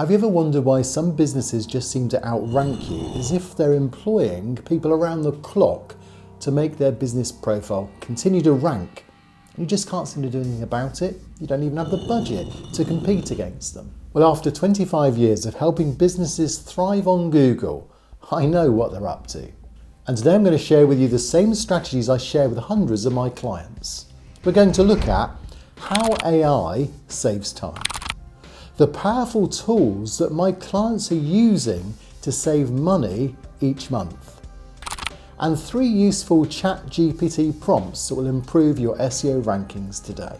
Have you ever wondered why some businesses just seem to outrank you as if they're employing people around the clock to make their business profile continue to rank? You just can't seem to do anything about it. You don't even have the budget to compete against them. Well, after 25 years of helping businesses thrive on Google, I know what they're up to. And today I'm going to share with you the same strategies I share with hundreds of my clients. We're going to look at how AI saves time, the powerful tools that my clients are using to save money each month, and 3 useful ChatGPT prompts that will improve your SEO rankings today.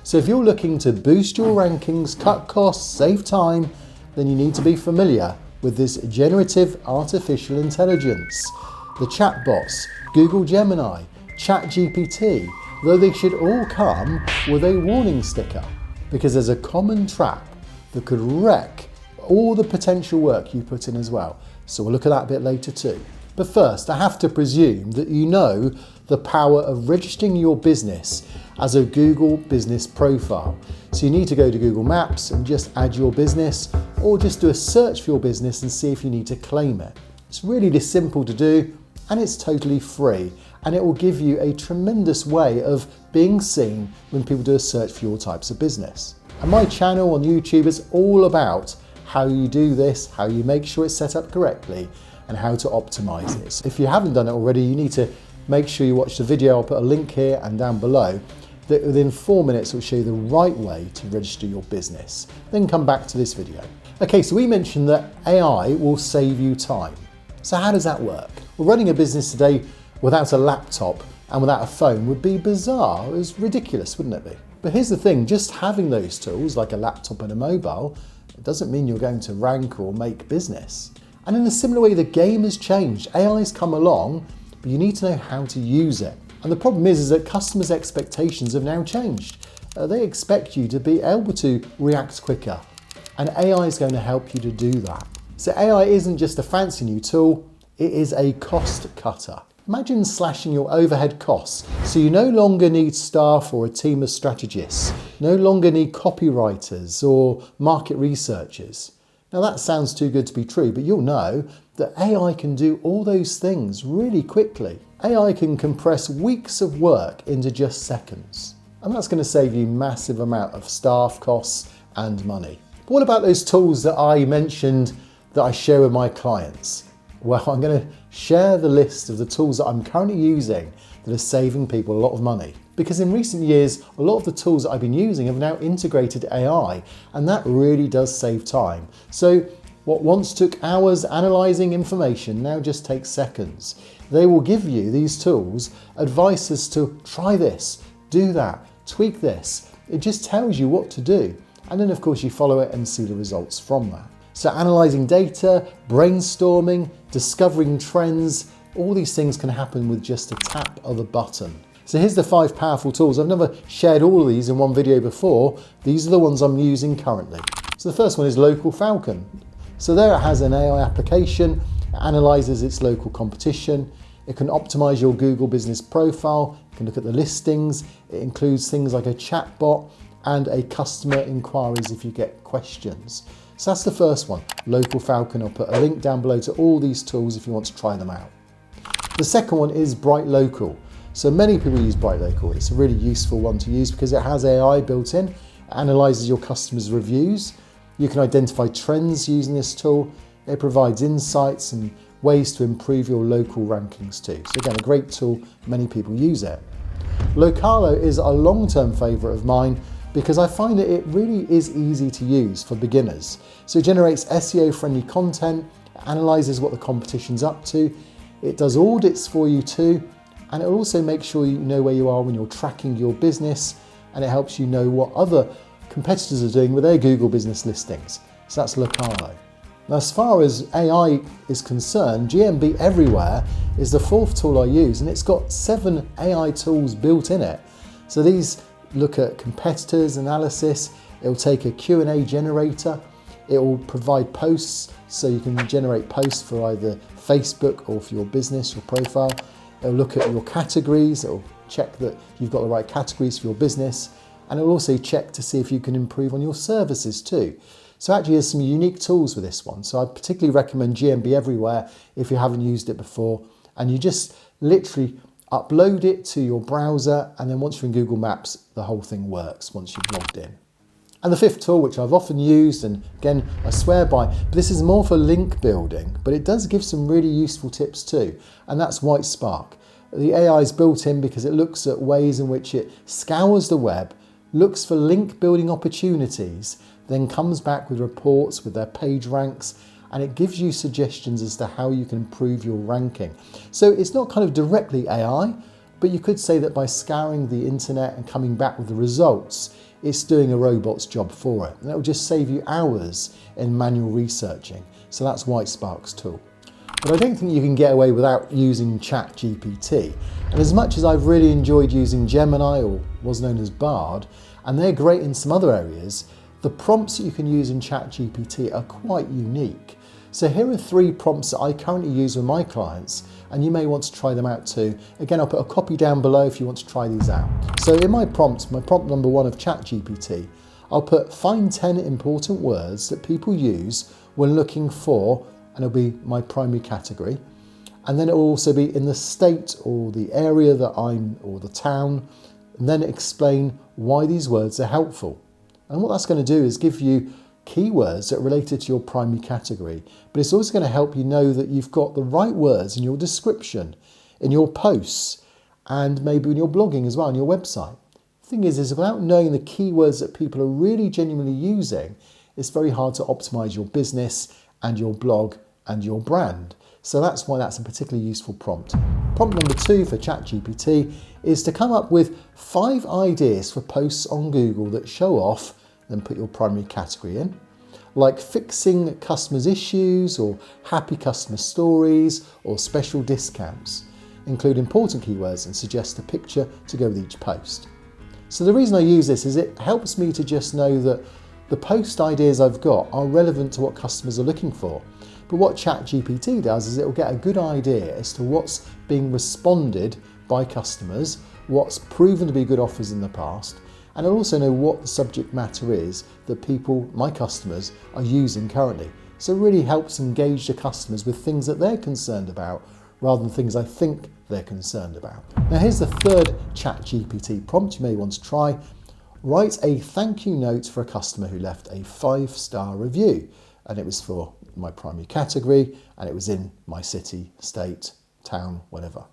So if you're looking to boost your rankings, cut costs, save time, then you need to be familiar with this generative artificial intelligence. The chatbots, Google Gemini, ChatGPT, though they should all come with a warning sticker, because there's a common trap that could wreck all the potential work you put in as well. So we'll look at that a bit later too. But first, I have to presume that you know the power of registering your business as a Google business profile. So you need to go to Google Maps and just add your business, or just do a search for your business and see if you need to claim it. It's really this simple to do, and it's totally free, and it will give you a tremendous way of being seen when people do a search for your types of business. And my channel on YouTube is all about how you do this, how you make sure it's set up correctly, and how to optimize it. So if you haven't done it already, you need to make sure you watch the video. I'll put a link here and down below that within 4 minutes will show you the right way to register your business. Then come back to this video. Okay, so we mentioned that AI will save you time. So how does that work? Well, running a business today without a laptop and without a phone would be bizarre. It was ridiculous, wouldn't it be? But here's the thing, just having those tools like a laptop and a mobile, it doesn't mean you're going to rank or make business. And in a similar way, the game has changed. AI's come along, but you need to know how to use it. And the problem is that customers' expectations have now changed. They expect you to be able to react quicker, and AI is going to help you to do that. So AI isn't just a fancy new tool, it is a cost cutter. Imagine slashing your overhead costs, so you no longer need staff or a team of strategists, no longer need copywriters or market researchers. Now that sounds too good to be true, but you'll know that AI can do all those things really quickly. AI can compress weeks of work into just seconds, and that's going to save you massive amount of staff costs and money. But what about those tools that I mentioned that I share with my clients? Well, I'm going to share the list of the tools that I'm currently using that are saving people a lot of money. Because in recent years, a lot of the tools that I've been using have now integrated AI, and that really does save time. So what once took hours analysing information now just takes seconds. They will give you, these tools, advice as to try this, do that, tweak this. It just tells you what to do. And then of course you follow it and see the results from that. So analysing data, brainstorming, discovering trends, all these things can happen with just a tap of a button. So here's the 5 powerful tools. I've never shared all of these in one video before. These are the ones I'm using currently. So the first one is Localfalcon. So there it has an AI application, it analyses its local competition, it can optimise your Google business profile, it can look at the listings, it includes things like a chatbot and a customer inquiries if you get questions. So that's the first one, Localfalcon. I'll put a link down below to all these tools if you want to try them out. The second one is BrightLocal. So many people use BrightLocal. It's a really useful one to use because it has AI built in, it analyses your customers' reviews. You can identify trends using this tool. It provides insights and ways to improve your local rankings too. So again, a great tool, many people use it. Localo is a long-term favourite of mine because I find that it really is easy to use for beginners. So it generates SEO-friendly content, it analyses what the competition's up to, it does audits for you too, and it will also make sure you know where you are when you're tracking your business, and it helps you know what other competitors are doing with their Google business listings. So that's Localo. Now, as far as AI is concerned, GMB Everywhere is the 4th tool I use, and it's got 7 AI tools built in it. So these look at competitors analysis, it will take a Q&A generator, it will provide posts, so you can generate posts for either Facebook or for your business, your profile. It will look at your categories, it will check that you've got the right categories for your business, and it will also check to see if you can improve on your services too. So actually there's some unique tools with this one. So I particularly recommend GMB Everywhere if you haven't used it before. And you just literally upload it to your browser, and then once you're in Google Maps, the whole thing works once you've logged in. And the fifth tool, which I've often used, and again, I swear by, but this is more for link building, but it does give some really useful tips too, and that's Whitespark. The AI is built in because it looks at ways in which it scours the web, looks for link building opportunities, then comes back with reports with their page ranks, and it gives you suggestions as to how you can improve your ranking. So it's not kind of directly AI, but you could say that by scouring the internet and coming back with the results, it's doing a robot's job for it. And it will just save you hours in manual researching. So that's Whitespark's tool. But I don't think you can get away without using ChatGPT. And as much as I've really enjoyed using Gemini, or was known as Bard, and they're great in some other areas, the prompts that you can use in ChatGPT are quite unique. So here are 3 prompts that I currently use with my clients, and you may want to try them out too. Again, I'll put a copy down below if you want to try these out. So in my prompt number 1 of ChatGPT, I'll put find 10 important words that people use when looking for, and it'll be my primary category. And then it will also be in the state or the area that or the town, and then explain why these words are helpful. And what that's going to do is give you keywords that are related to your primary category, but it's also going to help you know that you've got the right words in your description, in your posts, and maybe in your blogging as well, on your website. The thing is without knowing the keywords that people are really genuinely using, it's very hard to optimize your business and your blog and your brand. So that's why that's a particularly useful prompt. Prompt number 2 for ChatGPT is to come up with 5 ideas for posts on Google that show off, then put your primary category in, like fixing customers' issues, or happy customer stories, or special discounts. Include important keywords and suggest a picture to go with each post. So the reason I use this is it helps me to just know that the post ideas I've got are relevant to what customers are looking for. But what ChatGPT does is it will get a good idea as to what's being responded by customers, what's proven to be good offers in the past, and I'll also know what the subject matter is that people, my customers, are using currently. So it really helps engage the customers with things that they're concerned about rather than things I think they're concerned about. Now here's the 3rd ChatGPT prompt you may want to try. Write a thank you note for a customer who left a 5-star review. And it was for my primary category, and it was in my city, state, town, whatever.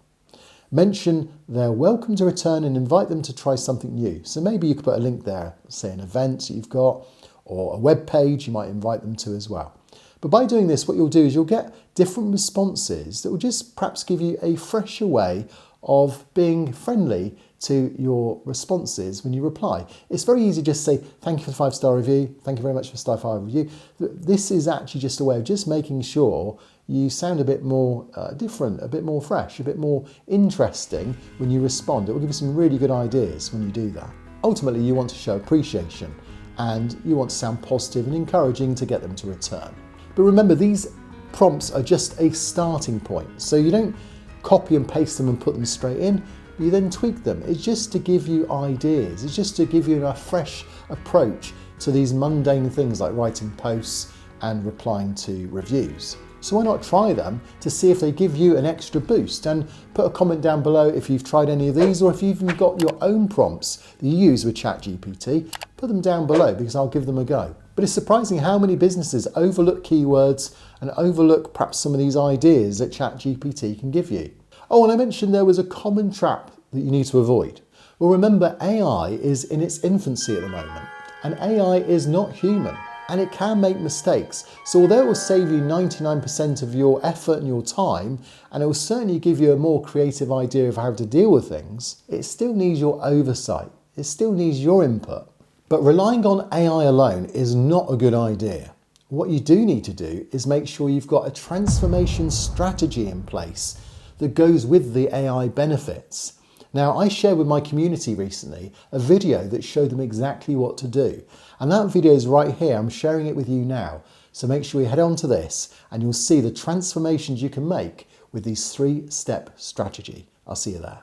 Mention they're welcome to return and invite them to try something new. So maybe you could put a link there, say an event that you've got, or a web page you might invite them to as well. But by doing this, what you'll do is you'll get different responses that will just perhaps give you a fresher way of being friendly to your responses when you reply. It's very easy to just say, thank you for the 5-star review, thank you very much for the 5-star review. This is actually just a way of just making sure you sound a bit more different, a bit more fresh, a bit more interesting when you respond. It will give you some really good ideas when you do that. Ultimately, you want to show appreciation, and you want to sound positive and encouraging to get them to return. But remember, these prompts are just a starting point. So you don't copy and paste them and put them straight in. You then tweak them. It's just to give you ideas. It's just to give you a fresh approach to these mundane things like writing posts and replying to reviews. So why not try them to see if they give you an extra boost, and put a comment down below if you've tried any of these, or if you've even got your own prompts that you use with ChatGPT, put them down below because I'll give them a go. But it's surprising how many businesses overlook keywords and overlook perhaps some of these ideas that ChatGPT can give you. Oh, and I mentioned there was a common trap that you need to avoid. Well, remember, AI is in its infancy at the moment, and AI is not human, and it can make mistakes. So although it will save you 99% of your effort and your time, and it will certainly give you a more creative idea of how to deal with things, it still needs your oversight. It still needs your input. But relying on AI alone is not a good idea. What you do need to do is make sure you've got a transformation strategy in place that goes with the AI benefits. Now, I shared with my community recently a video that showed them exactly what to do. And that video is right here. I'm sharing it with you now. So make sure you head on to this and you'll see the transformations you can make with these 3-step strategy. I'll see you there.